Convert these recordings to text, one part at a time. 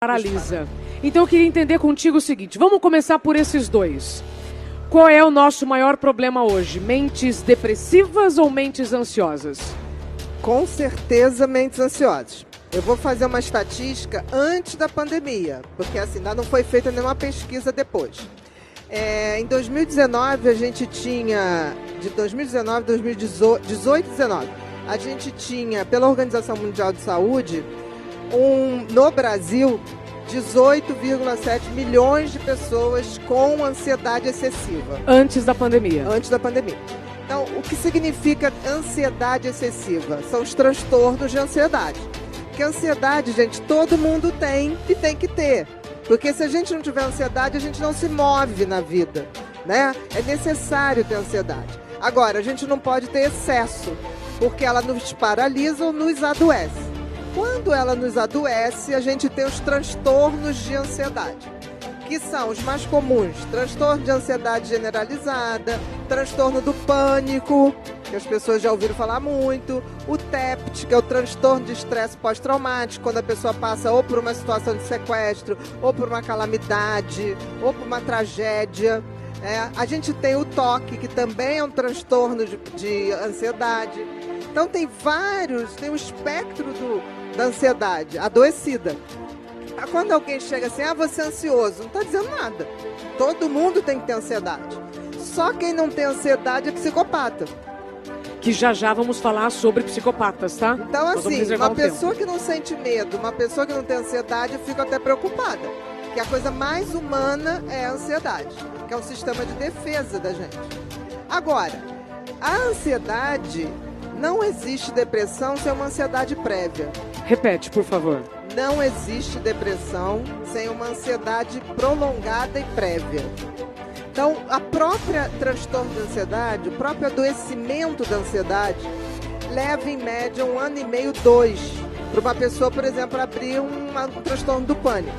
Paralisa. Então eu queria entender contigo o seguinte, vamos começar por esses dois. Qual é o nosso maior problema hoje? Mentes depressivas ou mentes ansiosas? Com certeza mentes ansiosas. Eu vou fazer uma estatística antes da pandemia, porque assim, ainda não foi feita nenhuma pesquisa depois. Em 2019, a gente tinha, de 2019, 2018, 2019, a gente tinha, pela Organização Mundial de Saúde, no Brasil, 18,7 milhões de pessoas com ansiedade excessiva. Antes da pandemia. Antes da pandemia. Então, o que significa ansiedade excessiva? São os transtornos de ansiedade. Porque ansiedade, gente, todo mundo tem e tem que ter. Porque se a gente não tiver ansiedade, a gente não se move na vida, né? É necessário ter ansiedade. Agora, a gente não pode ter excesso, porque ela nos paralisa ou nos adoece. Quando ela nos adoece, a gente tem os transtornos de ansiedade, que são os mais comuns: transtorno de ansiedade generalizada, transtorno do pânico, que as pessoas já ouviram falar muito, o TEPT, que é o transtorno de estresse pós-traumático, quando a pessoa passa ou por uma situação de sequestro, ou por uma calamidade, ou por uma tragédia. A gente tem o TOC, que também é um transtorno de ansiedade. Então tem um espectro da ansiedade adoecida. Quando alguém chega assim, você é ansioso, não está dizendo nada. Todo mundo tem que ter ansiedade. Só quem não tem ansiedade é psicopata. Que já vamos falar sobre psicopatas, tá? Então assim, uma pessoa que não sente medo, uma pessoa que não tem ansiedade, eu fico até preocupada. Porque a coisa mais humana é a ansiedade, que é um sistema de defesa da gente. Agora, a ansiedade, não existe depressão sem uma ansiedade prévia. Repete, por favor. Não existe depressão sem uma ansiedade prolongada e prévia. Então, a própria transtorno de ansiedade, o próprio adoecimento da ansiedade, leva em média 1 ano e meio, 2, para uma pessoa, por exemplo, abrir um transtorno do pânico,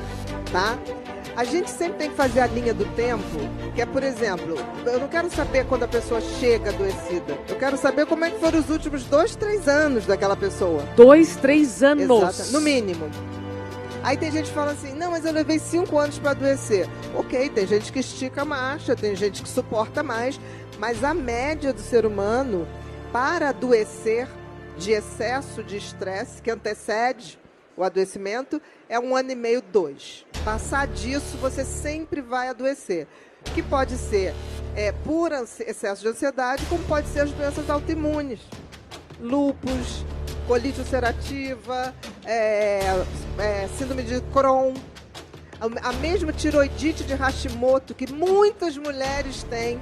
tá? A gente sempre tem que fazer a linha do tempo, que é, por exemplo, eu não quero saber quando a pessoa chega adoecida. Eu quero saber como é que foram os últimos 2, 3 anos daquela pessoa. 2, 3 anos? Exato, no mínimo. Aí tem gente que fala assim, não, mas eu levei 5 anos para adoecer. Ok, tem gente que estica a marcha, tem gente que suporta mais, mas a média do ser humano para adoecer de excesso de estresse, que antecede o adoecimento, é 1 ano e meio, 2. Passar disso, você sempre vai adoecer. Que pode ser por excesso de ansiedade, como pode ser as doenças autoimunes. Lúpus, colite ulcerativa, síndrome de Crohn, a mesma tiroidite de Hashimoto, que muitas mulheres têm.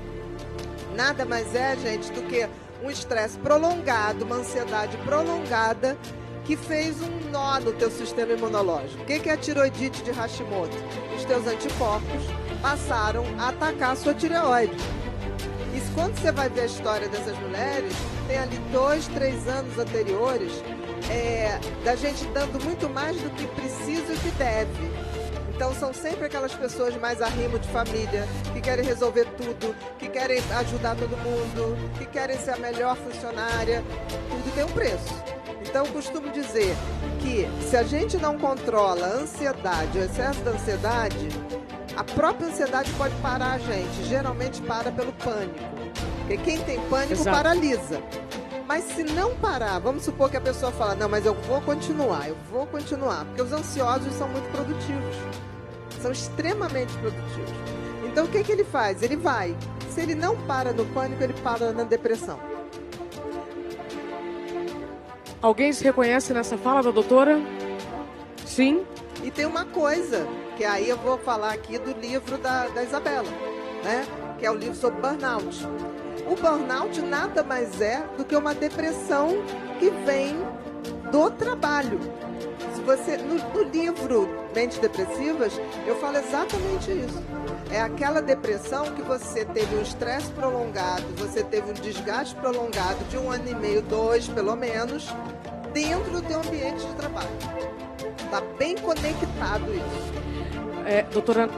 Nada mais é, gente, do que um estresse prolongado, uma ansiedade prolongada, que fez um nó no teu sistema imunológico. O que é a tiroidite de Hashimoto? Os teus anticorpos passaram a atacar a sua tireoide. E quando você vai ver a história dessas mulheres, tem ali 2, 3 anos anteriores da gente dando muito mais do que precisa e que deve. Então são sempre aquelas pessoas mais arrimo de família, que querem resolver tudo, que querem ajudar todo mundo, que querem ser a melhor funcionária. Tudo tem um preço. Então eu costumo dizer que se a gente não controla a ansiedade, o excesso da ansiedade, a própria ansiedade pode parar a gente. Geralmente para pelo pânico. Porque quem tem pânico Exato. Paralisa. Mas se não parar, vamos supor que a pessoa fala, não, mas eu vou continuar. Porque os ansiosos são muito produtivos. São extremamente produtivos. Então o que ele faz? Ele vai. Se ele não para no pânico, ele para na depressão. Alguém se reconhece nessa fala da doutora? Sim? E tem uma coisa, que aí eu vou falar aqui do livro da Isabela, né? Que é o livro sobre burnout. O burnout nada mais é do que uma depressão que vem do trabalho. Se você, no livro Mentes Depressivas, eu falo exatamente isso. É aquela depressão que você teve um estresse prolongado, você teve um desgaste prolongado de 1 ano e meio, 2 pelo menos, dentro do teu ambiente de trabalho. Está bem conectado isso. Doutora